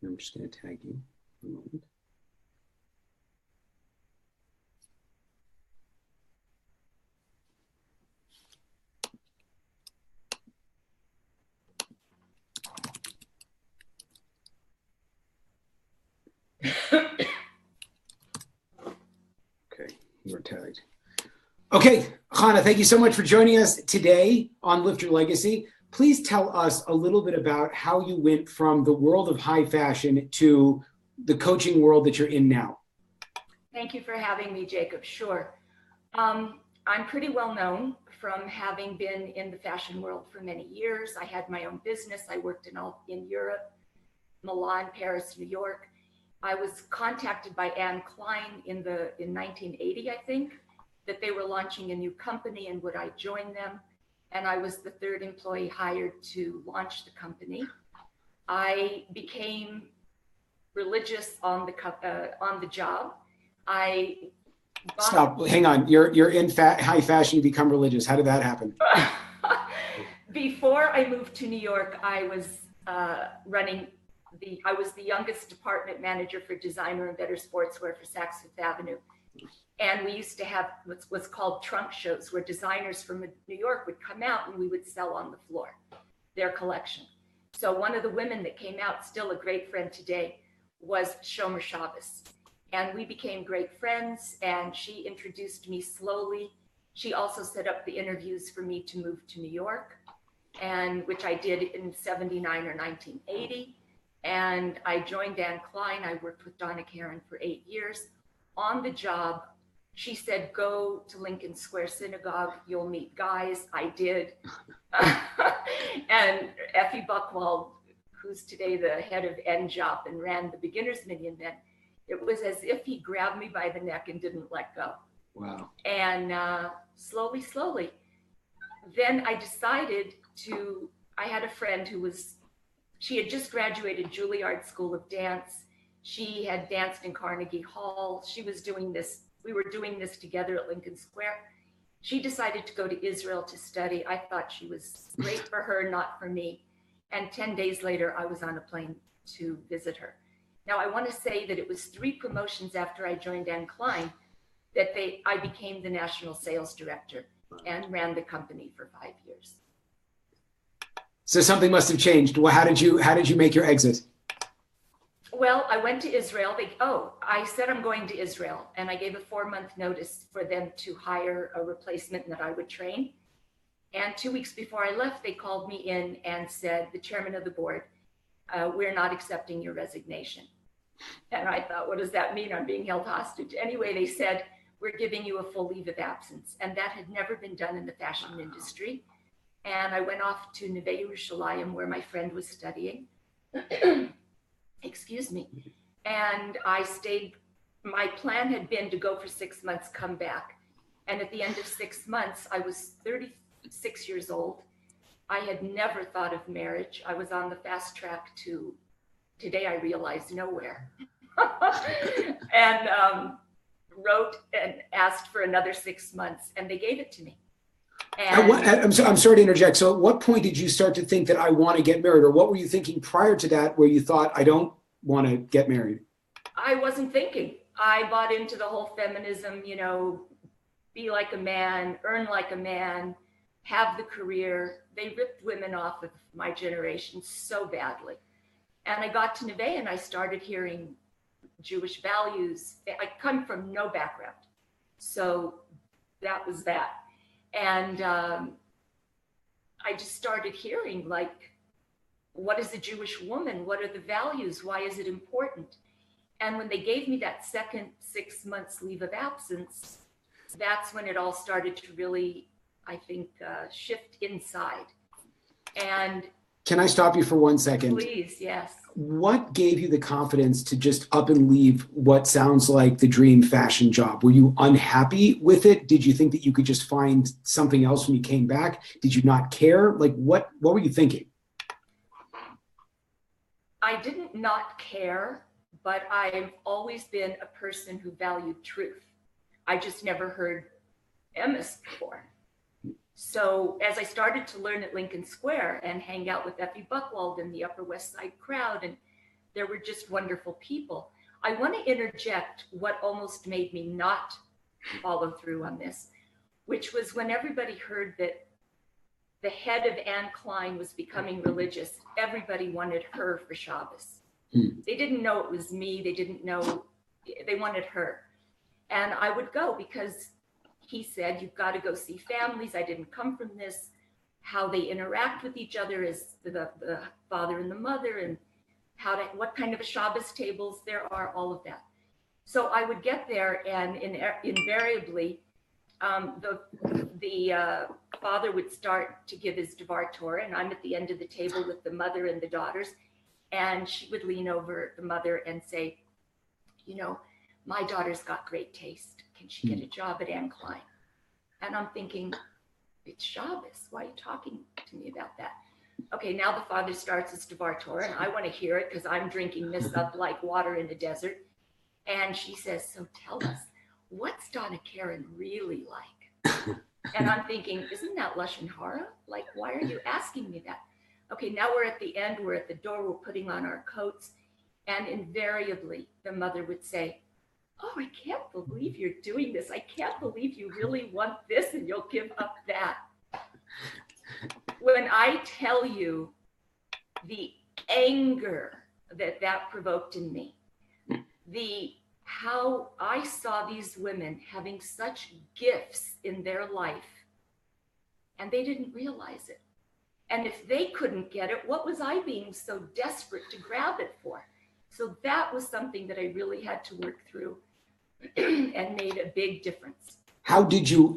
I'm just going to tag you for a moment. Okay, you're tagged. Okay, Chana, thank you so much for joining us today on Lift Your Legacy. Please tell us a little bit about how you went from the world of high fashion to the coaching world that you're in now. Thank you for having me, Jacob. Sure. I'm pretty well known from having been in the fashion world for many years. I had my own business. I worked in Europe, Milan, Paris, New York. I was contacted by Anne Klein in 1980, I think, that they were launching a new company and would I join them? And I was the third employee hired to launch the company. I became religious on the job. Stop. Hang on. You're in high fashion. You become religious. How did that happen? Before I moved to New York, I was I was the youngest department manager for designer and better sportswear for Saks Fifth Avenue. And we used to have what's called trunk shows where designers from New York would come out and we would sell on the floor their collection. So one of the women that came out, still a great friend today, was Shomer Shabbos. And we became great friends and she introduced me slowly. She also set up the interviews for me to move to New York, and which I did in 79 or 1980. And I joined Anne Klein. I worked with Donna Karan for 8 years. On the job, she said, go to Lincoln Square Synagogue, you'll meet guys. I did. And Effie Buchwald, who's today the head of NJOP and ran the Beginner's Minion then, it was as if he grabbed me by the neck and didn't let go. Wow. And slowly. Then I decided I had a friend she had just graduated Juilliard School of Dance. She had danced in Carnegie Hall. We were doing this together at Lincoln Square. She decided to go to Israel to study. I thought she was great for her, not for me. And 10 days later, I was on a plane to visit her. Now, I want to say that it was 3 promotions after I joined Anne Klein that I became the national sales director and ran the company for 5 years. So something must have changed. Well, how did you make your exit? Well, I went to Israel. I said I'm going to Israel, and I gave a 4-month notice for them to hire a replacement that I would train. And 2 weeks before I left, they called me in and said, the chairman of the board, we're not accepting your resignation. And I thought, what does that mean? I'm being held hostage. Anyway, they said, we're giving you a full leave of absence. And that had never been done in the fashion industry. And I went off to Neve Yerushalayim, where my friend was studying. Excuse me. And I stayed. My plan had been to go for 6 months, come back. And at the end of 6 months, I was 36 years old. I had never thought of marriage. I was on the fast track to, today I realize, nowhere. And wrote and asked for another 6 months, and they gave it to me. And I'm sorry to interject. So at what point did you start to think that I want to get married? Or what were you thinking prior to that where you thought, I don't want to get married? I wasn't thinking. I bought into the whole feminism, be like a man, earn like a man, have the career. They ripped women off of my generation so badly. And I got to Neve and I started hearing Jewish values. I come from no background. So that was that. And I just started hearing, like, what is a Jewish woman? What are the values? Why is it important? And when they gave me that second 6 months leave of absence, that's when it all started to really, I think, shift inside. And can I stop you for 1 second? Please, yes. What gave you the confidence to just up and leave what sounds like the dream fashion job? Were you unhappy with it? Did you think that you could just find something else when you came back? Did you not care? Like, what were you thinking? I didn't not care, but I've always been a person who valued truth. I just never heard Emes before. So as I started to learn at Lincoln Square and hang out with Effie Buchwald and the Upper West Side crowd and there were just wonderful people. I want to interject what almost made me not follow through on this, which was when everybody heard that the head of Anne Klein was becoming religious, everybody wanted her for Shabbos. They didn't know it was me. They didn't know, they wanted her. And I would go because he said, you've got to go see families. I didn't come from this, how they interact with each other as the father and the mother, and what kind of a Shabbos tables there are, all of that. So I would get there, and invariably, the father would start to give his Devar Torah, and I'm at the end of the table with the mother and the daughters, and she would lean over the mother and say, you know, my daughter's got great taste. Can she get a job at Anne Klein? And I'm thinking, it's Shabbos. Why are you talking to me about that? Okay, now the father starts his Devar Torah, and I want to hear it because I'm drinking this up like water in the desert. And she says, so tell us, what's Donna Karen really like? And I'm thinking, isn't that Lashon Hara? Like, why are you asking me that? Okay, now we're at the end, we're at the door, we're putting on our coats. And invariably, the mother would say, oh, I can't believe you're doing this. I can't believe you really want this and you'll give up that. When I tell you the anger that provoked in me, how I saw these women having such gifts in their life, and they didn't realize it. And if they couldn't get it, what was I being so desperate to grab it for? So that was something that I really had to work through and made a big difference. How did you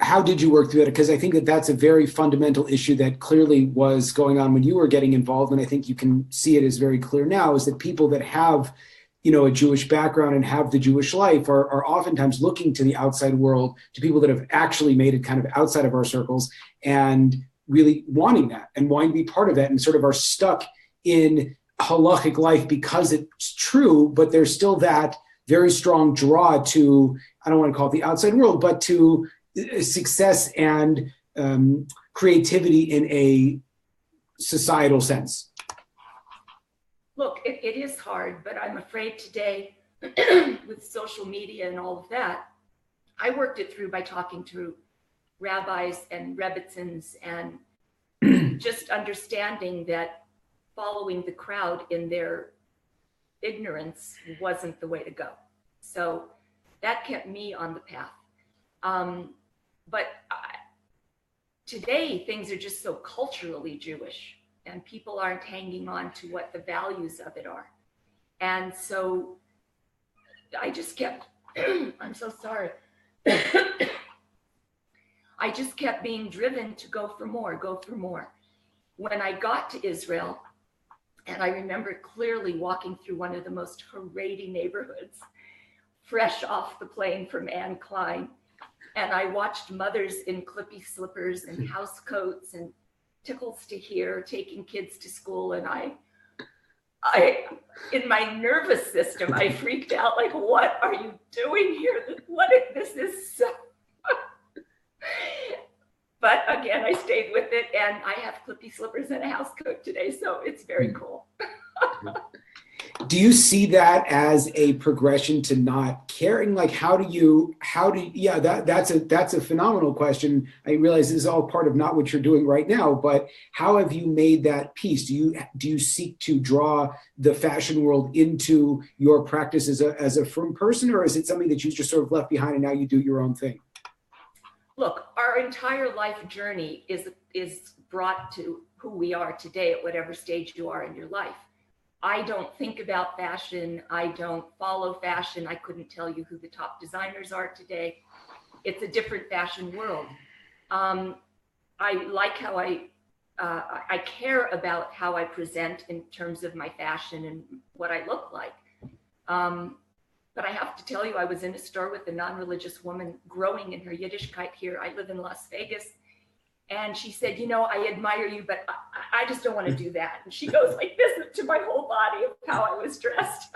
work through that? Because I think that's a very fundamental issue that clearly was going on when you were getting involved, and I think you can see it as very clear now, is that people that have, you know, a Jewish background and have the Jewish life are oftentimes looking to the outside world, to people that have actually made it kind of outside of our circles, and really wanting that and wanting to be part of that, and sort of are stuck in halachic life because it's true, but there's still that very strong draw to, I don't want to call it the outside world, but to success and creativity in a societal sense. Look, it is hard, but I'm afraid today with social media and all of that, I worked it through by talking to rabbis and rebbitzins and just understanding that following the crowd in their ignorance wasn't the way to go. So that kept me on the path. But today things are just so culturally Jewish, and people aren't hanging on to what the values of it are. And so I just kept, I'm so sorry. I just kept being driven to go for more, go for more. When I got to Israel, and I remember clearly walking through one of the most Haredi neighborhoods, fresh off the plane from Anne Klein. And I watched mothers in clippy slippers and house coats and tickles to hear, taking kids to school. And I, in my nervous system, I freaked out, like, what are you doing here? What if this is so... But again, I stayed with it, and I have clippy slippers and a house coat today, so it's very cool. Do you see that as a progression to not caring? Like, yeah, that's a phenomenal question. I realize this is all part of not what you're doing right now, but how have you made that piece? Do you seek to draw the fashion world into your practice as a firm person, or is it something that you just sort of left behind and now you do your own thing? Look, our entire life journey is brought to who we are today at whatever stage you are in your life. I don't think about fashion. I don't follow fashion. I couldn't tell you who the top designers are today. It's a different fashion world. I like how I care about how I present in terms of my fashion and what I look like. But I have to tell you, I was in a store with a non-religious woman growing in her Yiddishkeit here. I live in Las Vegas. And she said, you know, I admire you, but I just don't want to do that. And she goes like this to my whole body of how I was dressed.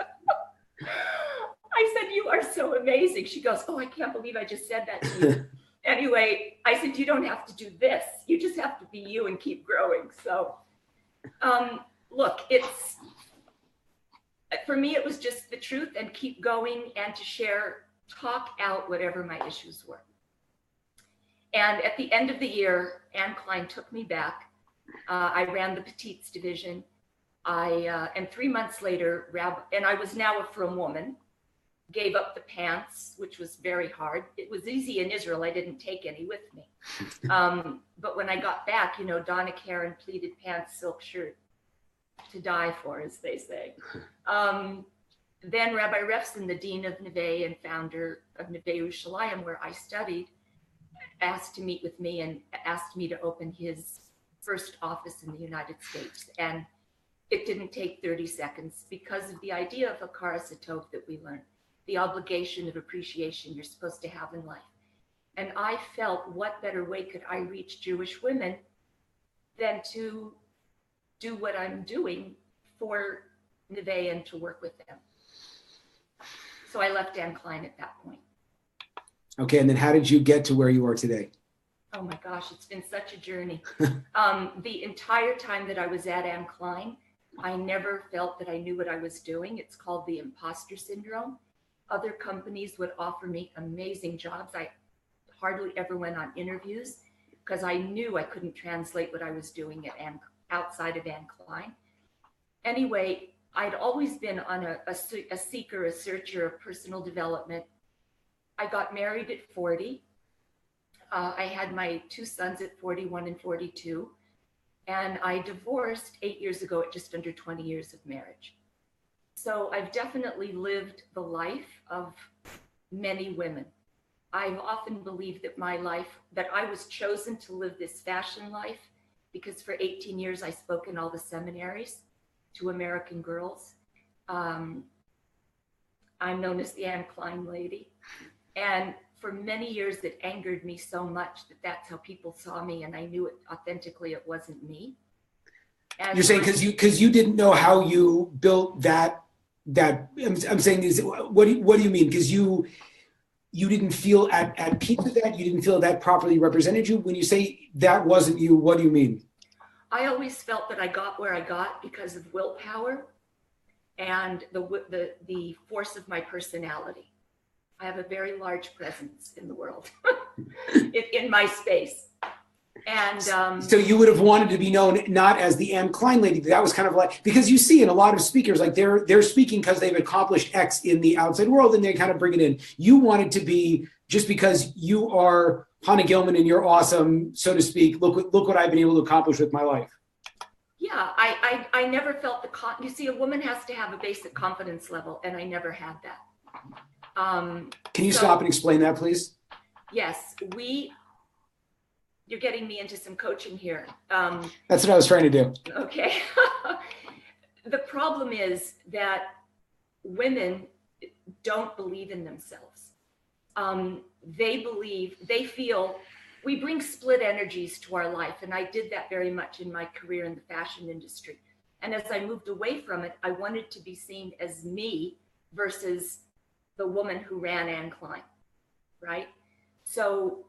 I said, you are so amazing. She goes, oh, I can't believe I just said that to you. Anyway, I said, you don't have to do this. You just have to be you and keep growing. So look, For me, it was just the truth and keep going and to share, talk out whatever my issues were. And at the end of the year, Anne Klein took me back. I ran the petites division. And 3 months later, and I was now a frum woman, gave up the pants, which was very hard. It was easy in Israel. I didn't take any with me. But when I got back, Donna Karan, pleated pants, silk shirt, to die for, as they say. Then Rabbi Refson, the dean of Neve and founder of Neve Yerushalayim, where I studied, asked to meet with me and asked me to open his first office in the United States. And it didn't take 30 seconds because of the idea of Hakara Satov that we learned, the obligation of appreciation you're supposed to have in life. And I felt, what better way could I reach Jewish women than to do what I'm doing for Neve and to work with them. So I left Anne Klein at that point. Okay, and then how did you get to where you are today? Oh my gosh, it's been such a journey. The entire time that I was at Anne Klein, I never felt that I knew what I was doing. It's called the imposter syndrome. Other companies would offer me amazing jobs. I hardly ever went on interviews because I knew I couldn't translate what I was doing at outside of Anne Klein. Anyway, I'd always been on a seeker, a searcher of personal development. I got married at 40. I had my 2 sons at 41 and 42. And I divorced 8 years ago at just under 20 years of marriage. So I've definitely lived the life of many women. I've often believed that that I was chosen to live this fashion life because for 18 years I spoke in all the seminaries to American girls. I'm known as the Anne Klein lady. And for many years, it angered me so much that that's how people saw me, and I knew it authentically. It wasn't me. You're saying because you didn't know how you built that. I'm saying is what do you mean? Because you didn't feel at peace with that. You didn't feel that properly represented you. When you say that wasn't you, what do you mean? I always felt that I got where I got because of willpower and the force of my personality. I have a very large presence in the world, in my space. And so you would have wanted to be known not as the Anne Klein lady. That was kind of like, because you see in a lot of speakers, like they're speaking because they've accomplished X in the outside world and they kind of bring it in. You wanted to be, just because you are Chana Gilman and you're awesome, so to speak, look what I've been able to accomplish with my life. Yeah, I never felt you see, a woman has to have a basic confidence level, and I never had that. Can you stop and explain that, please? Yes, you're getting me into some coaching here. That's what I was trying to do. Okay. The problem is that women don't believe in themselves. They feel we bring split energies to our life. And I did that very much in my career in the fashion industry. And as I moved away from it, I wanted to be seen as me versus the woman who ran Anne Klein, right? So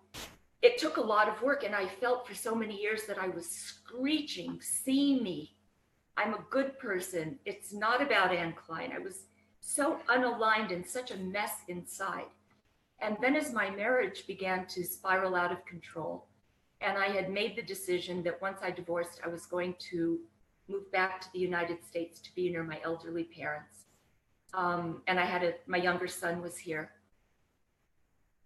it took a lot of work, and I felt for so many years that I was screeching, see me, I'm a good person. It's not about Anne Klein. I was so unaligned and such a mess inside. And then as my marriage began to spiral out of control, and I had made the decision that once I divorced, I was going to move back to the United States to be near my elderly parents. And I had my younger son was here.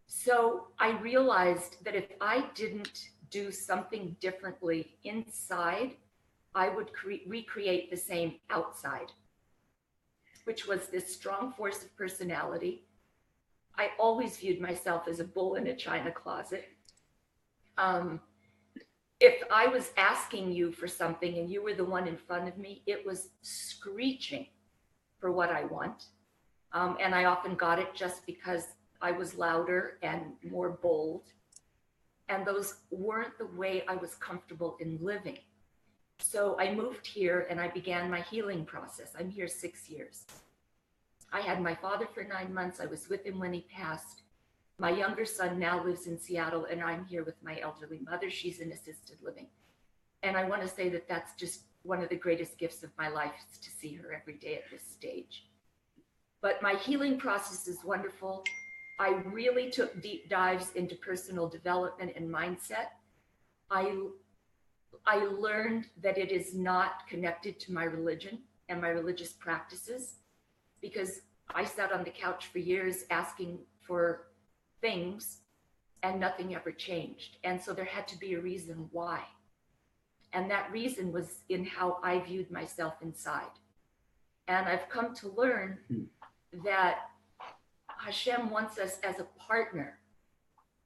So I realized that if I didn't do something differently inside, I would recreate the same outside, which was this strong force of personality. I always viewed myself as a bull in a china closet. If I was asking you for something and you were the one in front of me, it was screeching for what I want. And I often got it just because I was louder and more bold. And those weren't the way I was comfortable in living. So I moved here and I began my healing process. I'm here 6 years. I had my father for 9 months. I was with him when he passed. My younger son now lives in Seattle, and I'm here with my elderly mother. She's in assisted living. And I want to say that that's just one of the greatest gifts of my life is to see her every day at this stage. But my healing process is wonderful. I really took deep dives into personal development and mindset. I learned that it is not connected to my religion and my religious practices, because I sat on the couch for years asking for things and nothing ever changed. And so there had to be a reason why. And that reason was in how I viewed myself inside. And I've come to learn that Hashem wants us as a partner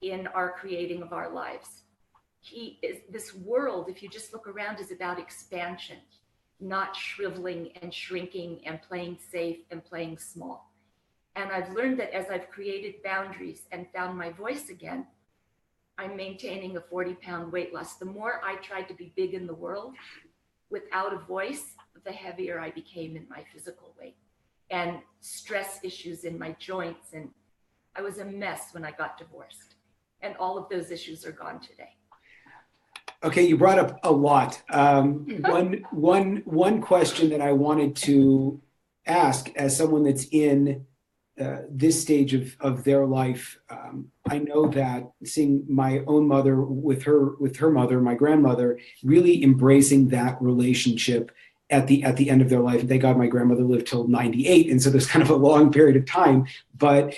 in our creating of our lives. This world, if you just look around, is about expansion, not shriveling and shrinking and playing safe and playing small. And I've learned that as I've created boundaries and found my voice again, I'm maintaining a 40-pound weight loss. The more I tried to be big in the world without a voice, the heavier I became in my physical weight, and stress issues in my joints. And I was a mess when I got divorced. And all of those issues are gone today. Okay, you brought up a lot. One question that I wanted to ask, as someone that's in this stage of their life, I know that seeing my own mother with her mother, my grandmother, really embracing that relationship at the end of their life. And thank God my grandmother lived till 98, and so there's kind of a long period of time. But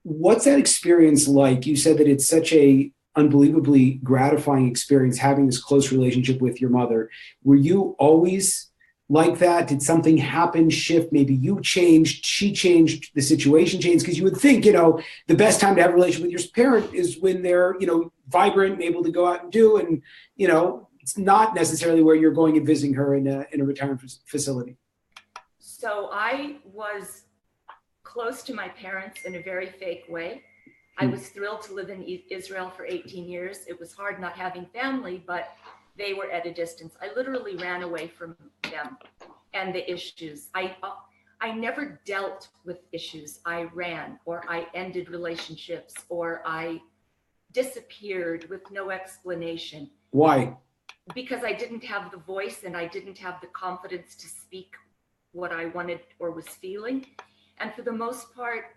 what's that experience like? You said that it's such a unbelievably gratifying experience having this close relationship with your mother. Were you always like that? Did something happen, shift? Maybe you changed, she changed, the situation changed? Because you would think, the best time to have a relationship with your parent is when they're, vibrant and able to go out and do, and, it's not necessarily where you're going and visiting her in a retirement facility. So I was close to my parents in a very fake way. I was thrilled to live in Israel for 18 years. It was hard not having family, but they were at a distance. I literally ran away from them and the issues. I never dealt with issues. I ran, or I ended relationships, or I disappeared with no explanation. Why? Because I didn't have the voice, and I didn't have the confidence to speak what I wanted or was feeling. And for the most part,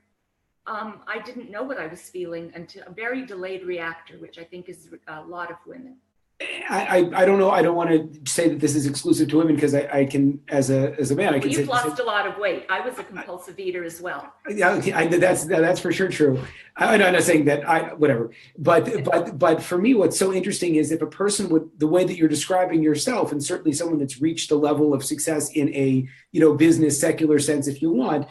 I didn't know what I was feeling until a very delayed reactor, which I think is a lot of women. I don't know. I don't want to say that this is exclusive to women, because I can, as a man, I can say. You've lost a lot of weight. I was a compulsive eater as well. Yeah, that's for sure true. I'm not saying that whatever. But for me, what's so interesting is if a person would, the way that you're describing yourself, and certainly someone that's reached a level of success in a business secular sense, if you want,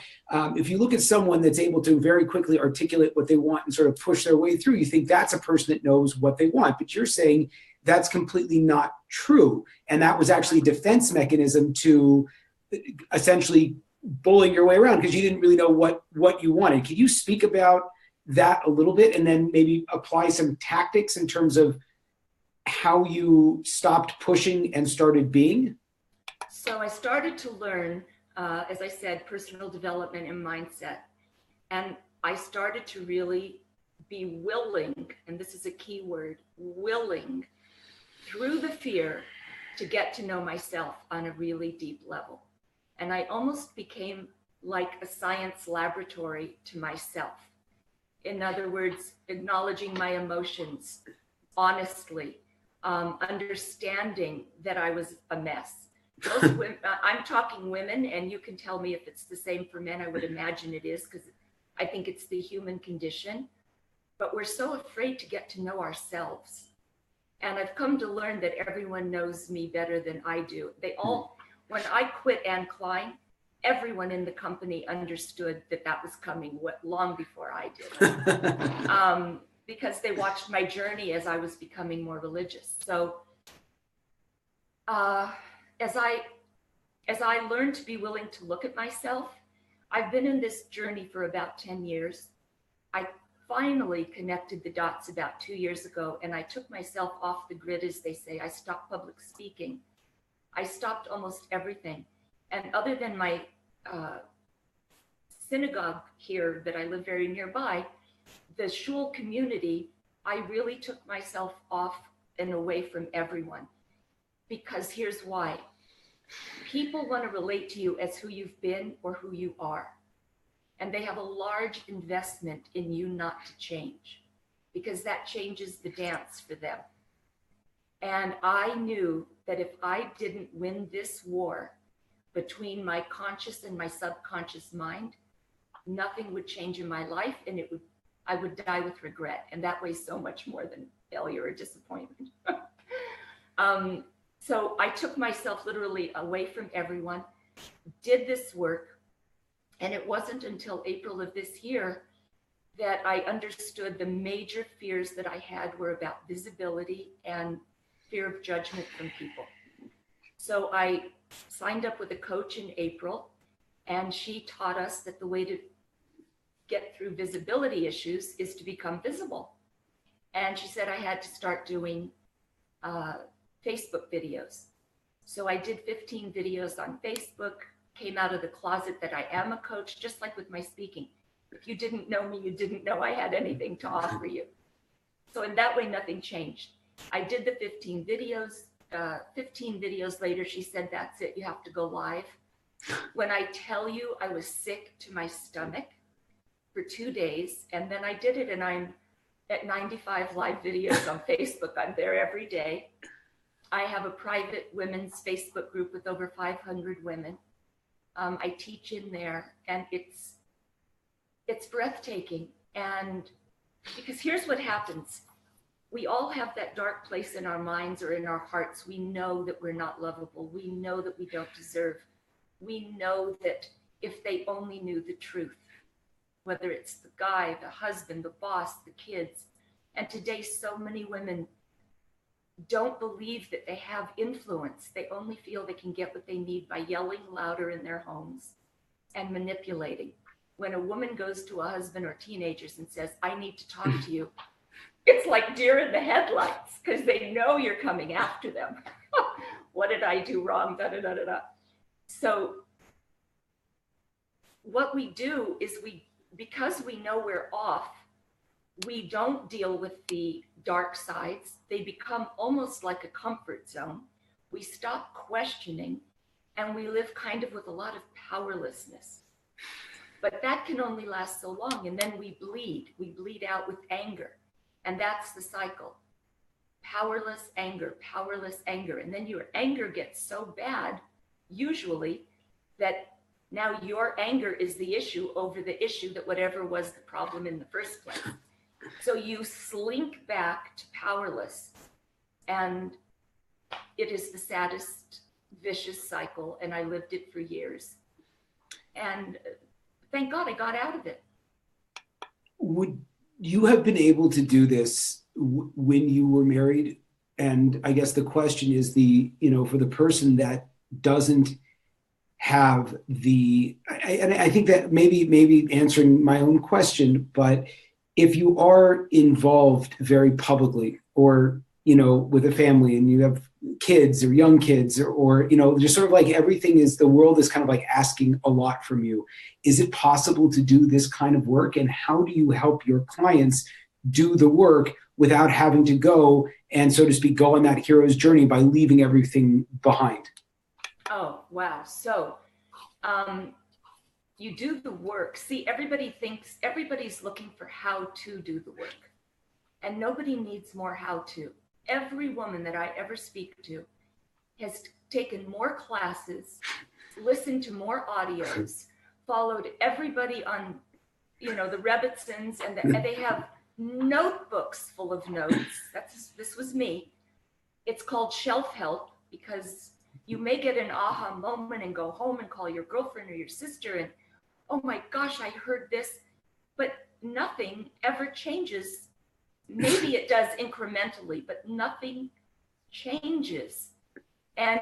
if you look at someone that's able to very quickly articulate what they want and sort of push their way through, you think that's a person that knows what they want. But you're saying that's completely not true. And that was actually a defense mechanism to essentially bullying your way around, because you didn't really know what you wanted. Can you speak about that a little bit, and then maybe apply some tactics in terms of how you stopped pushing and started being? So I started to learn, as I said, personal development and mindset. And I started to really be willing, and this is a key word, willing, through the fear, to get to know myself on a really deep level. And I almost became like a science laboratory to myself. In other words, acknowledging my emotions honestly, understanding that I was a mess. Most women, I'm talking women, and you can tell me if it's the same for men. I would imagine it is, because I think it's the human condition. But we're so afraid to get to know ourselves. And I've come to learn that everyone knows me better than I do. They all, when I quit Anne Klein, everyone in the company understood that was coming long before I did, because they watched my journey as I was becoming more religious. So as I learned to be willing to look at myself, I've been in this journey for about 10 years. I finally connected the dots about 2 years ago, and I took myself off the grid, as they say. I stopped public speaking. I stopped almost everything. And other than my synagogue here that I live very nearby, the shul community, I really took myself off and away from everyone. because here's why. People want to relate to you as who you've been or who you are. And they have a large investment in you not to change, because that changes the dance for them. And I knew that if I didn't win this war between my conscious and my subconscious mind, nothing would change in my life, and I would die with regret. And that weighs so much more than failure or disappointment. So I took myself literally away from everyone, did this work. And it wasn't until April of this year that I understood the major fears that I had were about visibility and fear of judgment from people. So I signed up with a coach in April, and she taught us that the way to get through visibility issues is to become visible. And she said I had to start doing Facebook videos. So I did 15 videos on Facebook, came out of the closet that I am a coach, just like with my speaking. If you didn't know me, you didn't know I had anything to offer you. So in that way, nothing changed. I did the 15 videos. 15 videos later, she said, that's it, you have to go live. When I tell you I was sick to my stomach for 2 days, and then I did it, and I'm at 95 live videos on Facebook. I'm there every day. I have a private women's Facebook group with over 500 women. I teach in there, and it's breathtaking. And because here's what happens. We all have that dark place in our minds or in our hearts. We know that we're not lovable. We know that we don't deserve. We know that if they only knew the truth, whether it's the guy, the husband, the boss, the kids. And today, so many women don't believe that they have influence. They only feel they can get what they need by yelling louder in their homes and manipulating. When a woman goes to a husband or teenagers and says, I need to talk to you, it's like deer in the headlights, because they know you're coming after them. What did I do wrong? Da, da, da, da, da. So what we do is because we know we're off, we don't deal with the dark sides. They become almost like a comfort zone. We stop questioning, and we live kind of with a lot of powerlessness. But that can only last so long, and then we bleed out with anger. And that's the cycle. Powerless anger. And then your anger gets so bad, usually, that now your anger is the issue over the issue that whatever was the problem in the first place. So you slink back to powerless, and it is the saddest, vicious cycle, and I lived it for years. And thank God I got out of it. Would you have been able to do this when you were married? And I guess the question is for the person that doesn't have I think that maybe answering my own question, but if you are involved very publicly, or, with a family, and you have kids or young kids, or just sort of like the world is kind of like asking a lot from you. Is it possible to do this kind of work? And how do you help your clients do the work without having to go and, so to speak, go on that hero's journey by leaving everything behind? Oh, wow. So, you do the work. See, everybody thinks everybody's looking for how to do the work, and nobody needs more how to. Every woman that I ever speak to has taken more classes, listened to more audios, followed everybody on, the Rebbitzins, and they have notebooks full of notes. This was me. It's called shelf help, because you may get an aha moment and go home and call your girlfriend or your sister and, oh my gosh, I heard this, but nothing ever changes. Maybe it does incrementally, but nothing changes. And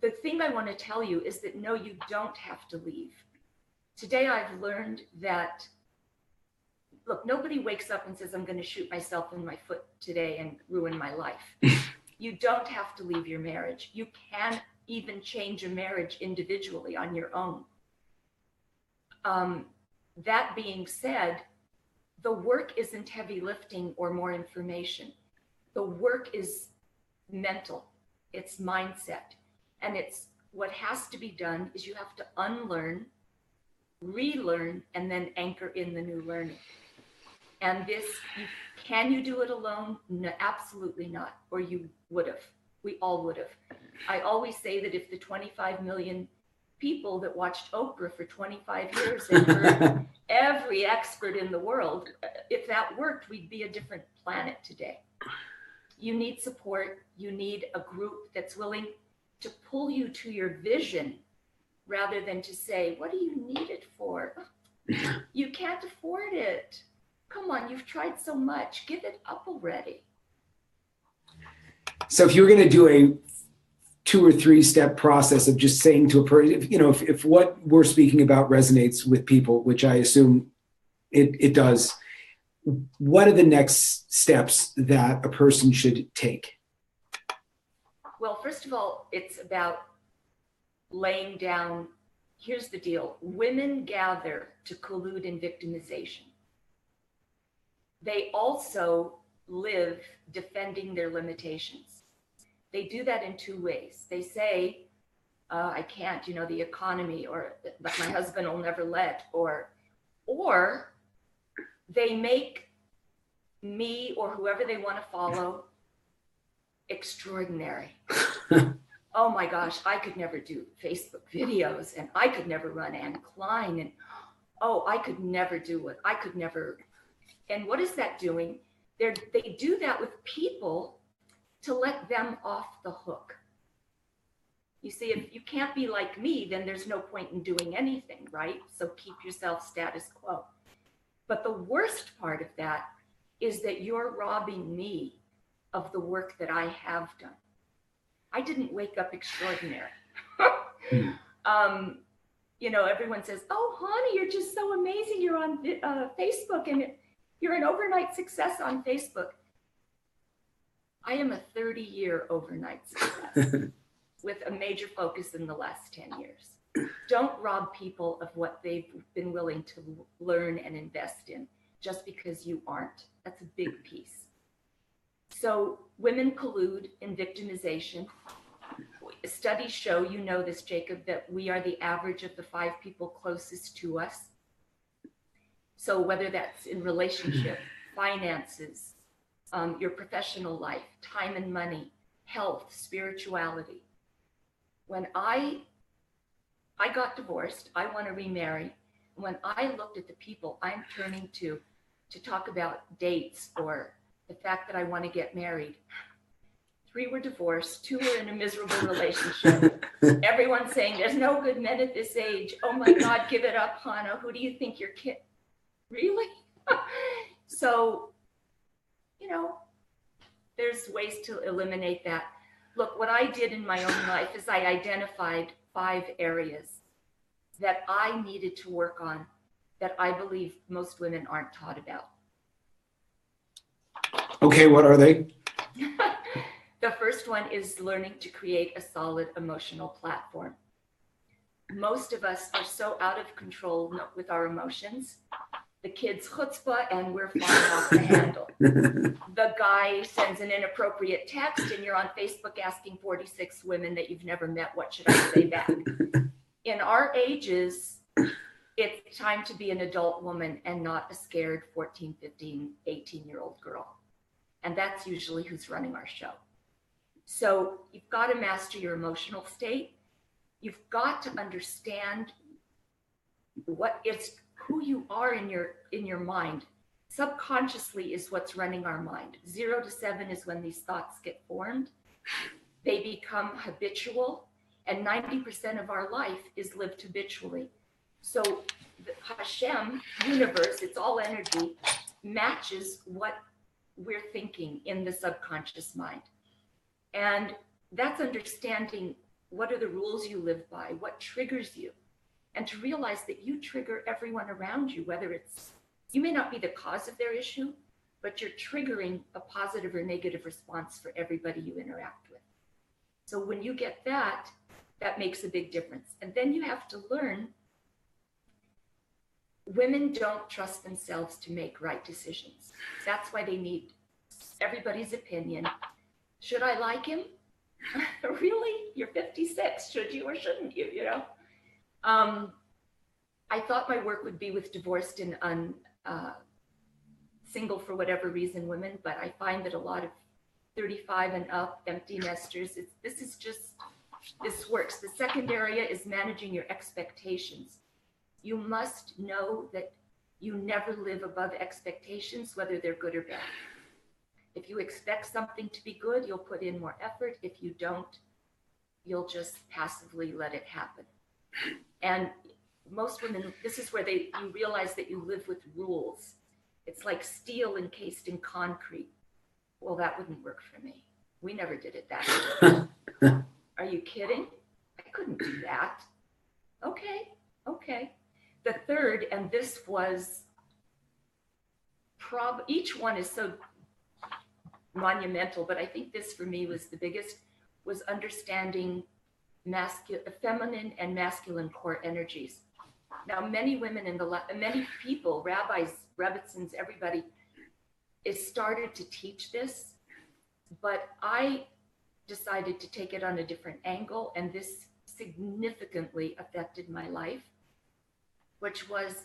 the thing I want to tell you is that, no, you don't have to leave. Today, I've learned that, look, nobody wakes up and says, I'm going to shoot myself in my foot today and ruin my life. You don't have to leave your marriage. You can even change a marriage individually on your own. That being said, the work isn't heavy lifting or more information. The work is mental. It's mindset. And it's what has to be done is you have to unlearn, relearn, and then anchor in the new learning. And this, can you do it alone? No, absolutely not. Or you would have. We all would have. I always say that if the 25 million people that watched Oprah for 25 years and heard every expert in the world, if that worked, we'd be a different planet today. You need support. You need a group that's willing to pull you to your vision rather than to say, what do you need it for? You can't afford it. Come on, you've tried so much. Give it up already. So if you were going to do a 2 or 3 step process of just saying to a person, if what we're speaking about resonates with people, which I assume it does, what are the next steps that a person should take? Well, first of all, it's about laying down. Here's the deal. Women gather to collude in victimization. They also live defending their limitations. They do that in 2 ways. They say, I can't, the economy, or my husband will never let, or they make me or whoever they want to follow extraordinary. Oh my gosh, I could never do Facebook videos, and I could never run Anne Klein, and I could never do it. I could never. And what is that doing? They do that with people to let them off the hook. You see, if you can't be like me, then there's no point in doing anything, right? So keep yourself status quo. But the worst part of that is that you're robbing me of the work that I have done. I didn't wake up extraordinary. Everyone says, oh, honey, you're just so amazing. You're on Facebook and you're an overnight success on Facebook. I am a 30-year overnight success with a major focus in the last 10 years. Don't rob people of what they've been willing to learn and invest in just because you aren't. That's a big piece. So women collude in victimization. Studies show, this, Jacob, that we are the average of the 5 people closest to us. So whether that's in relationship, finances, your professional life, time and money, health, spirituality. When I got divorced, I want to remarry. When I looked at the people I'm turning to talk about dates or the fact that I want to get married, 3 were divorced, 2 were in a miserable relationship. Everyone's saying there's no good men at this age. Oh my God, give it up, Chana. Who do you think you're kidding? Really? So, there's ways to eliminate that. Look, what I did in my own life is I identified 5 areas that I needed to work on that I believe most women aren't taught about. Okay, what are they? The first one is learning to create a solid emotional platform. Most of us are so out of control with our emotions. The kid's chutzpah and we're flying off the handle. The guy sends an inappropriate text and you're on Facebook asking 46 women that you've never met, what should I say back? In our ages, it's time to be an adult woman and not a scared 14, 15, 18-year-old girl. And that's usually who's running our show. So you've got to master your emotional state. You've got to understand who you are in your mind. Subconsciously is what's running our mind. 0 to 7 is when these thoughts get formed. They become habitual, and 90% of our life is lived habitually. So the Hashem, universe, it's all energy, matches what we're thinking in the subconscious mind. And that's understanding what are the rules you live by, what triggers you, and to realize that you trigger everyone around you, whether you may not be the cause of their issue, but you're triggering a positive or negative response for everybody you interact with. So when you get that makes a big difference. And then you have to learn, women don't trust themselves to make right decisions. That's why they need everybody's opinion. Should I like him? Really? You're 56. Should you or shouldn't you? You know? I thought my work would be with divorced and single for whatever reason women, but I find that a lot of 35 and up empty nesters, this works. The second area is managing your expectations. You must know that you never live above expectations, whether they're good or bad. If you expect something to be good, you'll put in more effort. If you don't, you'll just passively let it happen. And most women, this is where you realize that you live with rules. It's like steel encased in concrete. Well, that wouldn't work for me. We never did it that way. Are you kidding? I couldn't do that. Okay. The third, and this was each one is so monumental, but I think this for me was the biggest, was understanding feminine and masculine core energies. Now, many women many people, rabbis, rebbitzins, everybody is started to teach this, but I decided to take it on a different angle, and this significantly affected my life, which was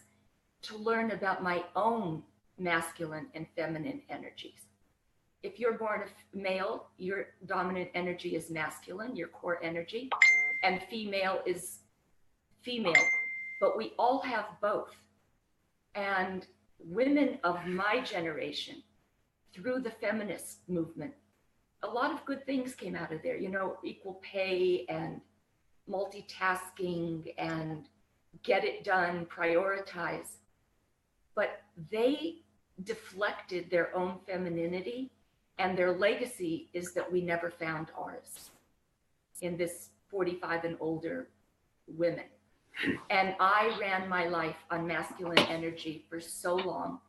to learn about my own masculine and feminine energies. If you're born a male, your dominant energy is masculine, your core energy, and female is female, but we all have both. And women of my generation, through the feminist movement, a lot of good things came out of there, you know, equal pay and multitasking and get it done, prioritize. But they deflected their own femininity, and their legacy is that we never found ours in this 45 and older women. And I ran my life on masculine energy for so long.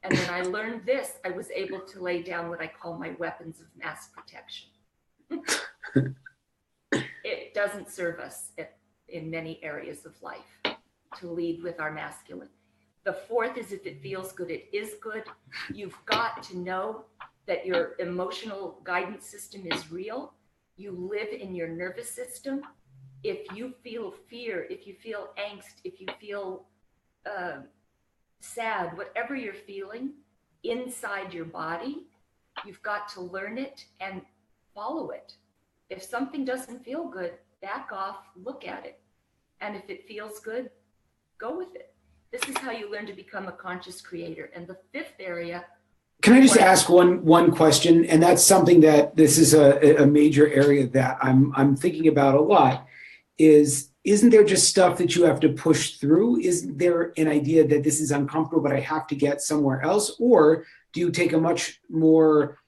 And when I learned this, I was able to lay down what I call my weapons of mass protection. It doesn't serve us in many areas of life to lead with our masculine. The fourth is, if it feels good, it is good. You've got to know that your emotional guidance system is real. You live in your nervous system. If you feel fear, if you feel angst, if you feel sad, whatever you're feeling inside your body, you've got to learn it and follow it. If something doesn't feel good, back off, look at it. And if it feels good, go with it. This is how you learn to become a conscious creator. And the fifth area. Can I just ask one question? And that's something that this is a major area that I'm thinking about a lot. Isn't there just stuff that you have to push through? Isn't there an idea that this is uncomfortable, but I have to get somewhere else? Or do you take a much more,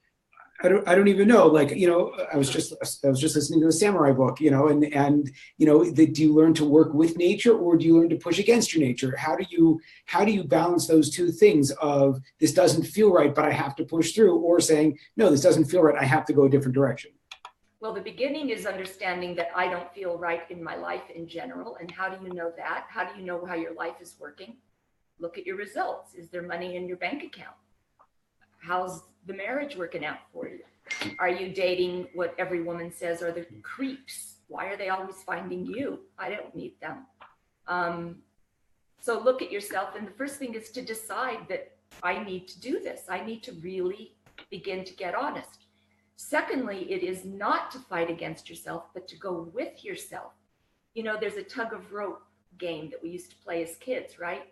I don't even know, like, you know, I was just listening to a samurai book, you know, and you know, do you learn to work with nature, or do you learn to push against your nature? How do you balance those two things of, this doesn't feel right, but I have to push through, or saying, no, this doesn't feel right, I have to go a different direction? Well, the beginning is understanding that I don't feel right in my life in general. And how do you know that? How do you know how your life is working? Look at your results. Is there money in your bank account? How's the marriage working out for you? Are you dating what every woman says are the creeps? Why are they always finding you? I don't need them. So look at yourself. And the first thing is to decide that I need to do this. I need to really begin to get honest. Secondly, it is not to fight against yourself, but to go with yourself. You know, there's a tug of rope game that we used to play as kids, right?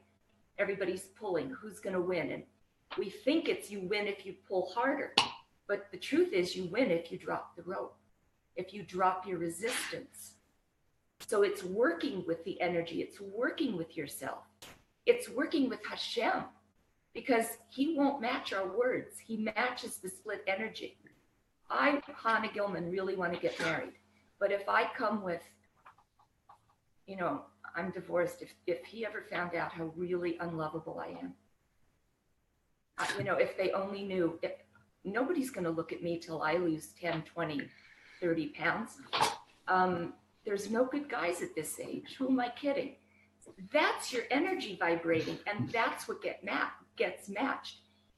Everybody's pulling, who's going to win? And we think it's you win if you pull harder. But the truth is you win if you drop the rope, if you drop your resistance. So it's working with the energy. It's working with yourself. It's working with Hashem, because he won't match our words. He matches the split energy. I, Chana Gilman, really want to get married. But if I come with, you know, I'm divorced, if he ever found out how really unlovable I am, you know, if they only knew, nobody's going to look at me till I lose 10, 20, 30 pounds. There's no good guys at this age. Who am I kidding? That's your energy vibrating, and that's what gets matched.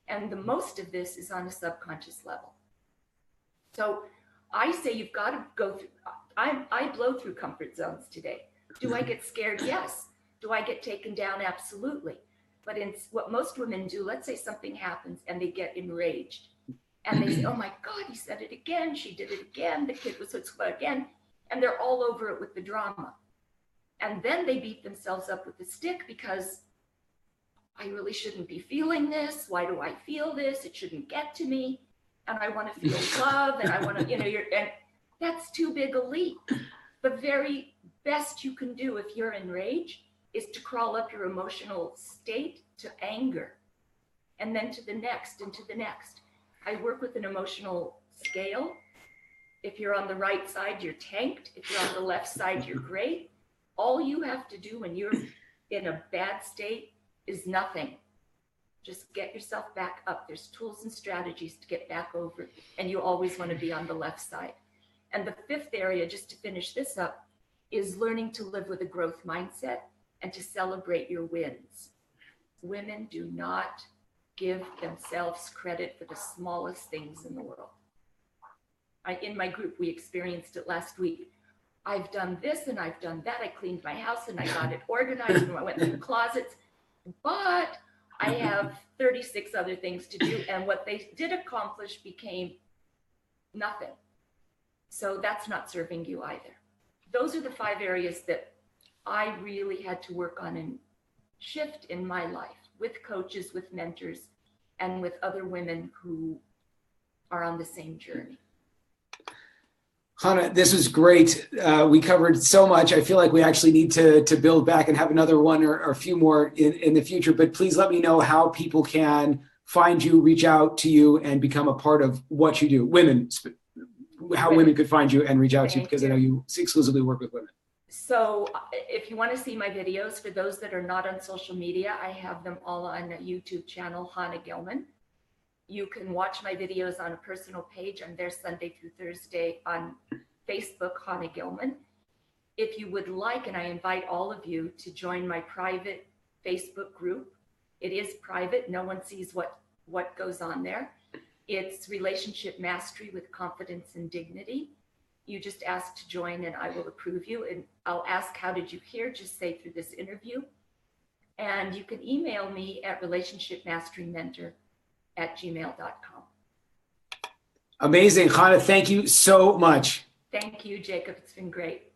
And the most of this is on a subconscious level. So I say you've got to go through, I blow through comfort zones today. Do I get scared? Yes. Do I get taken down? Absolutely. But in what most women do, let's say something happens and they get enraged and they say, oh my God, he said it again. She did it again. The kid was again. And they're all over it with the drama. And then they beat themselves up with the stick because I really shouldn't be feeling this. Why do I feel this? It shouldn't get to me. And I want to feel love. And I want to, and that's too big a leap. The very best you can do if you're enraged is to crawl up your emotional state to anger, and then to the next and to the next. I work with an emotional scale. If you're on the right side, you're tanked. If you're on the left side, you're great. All you have to do when you're in a bad state is nothing. Just get yourself back up. There's tools and strategies to get back over it, and you always want to be on the left side. And the fifth area, just to finish this up, is learning to live with a growth mindset and to celebrate your wins. Women do not give themselves credit for the smallest things in the world. In my group, we experienced it last week. I've done this and I've done that. I cleaned my house and I got it organized and I went through the closets, but I have 36 other things to do. And what they did accomplish became nothing. So that's not serving you either. Those are the 5 areas that I really had to work on and shift in my life with coaches, with mentors, and with other women who are on the same journey. Chana, this was great. We covered so much. I feel like we actually need to build back and have another one or a few more in the future. But please let me know how people can find you, reach out to you, and become a part of what you do. Women, how women could find you and reach out to you, because I know you exclusively work with women. So if you want to see my videos, for those that are not on social media, I have them all on a YouTube channel, Chana Gilman. You can watch my videos on a personal page. I'm there Sunday through Thursday on Facebook, Chana Gilman. If you would like, and I invite all of you to join my private Facebook group. It is private. No one sees what goes on there. It's Relationship Mastery with Confidence and Dignity. You just ask to join and I will approve you. And I'll ask, how did you hear? Just say through this interview. And you can email me at relationshipmasterymentor@gmail.com. Amazing. Chana, thank you so much. Thank you, Jacob. It's been great.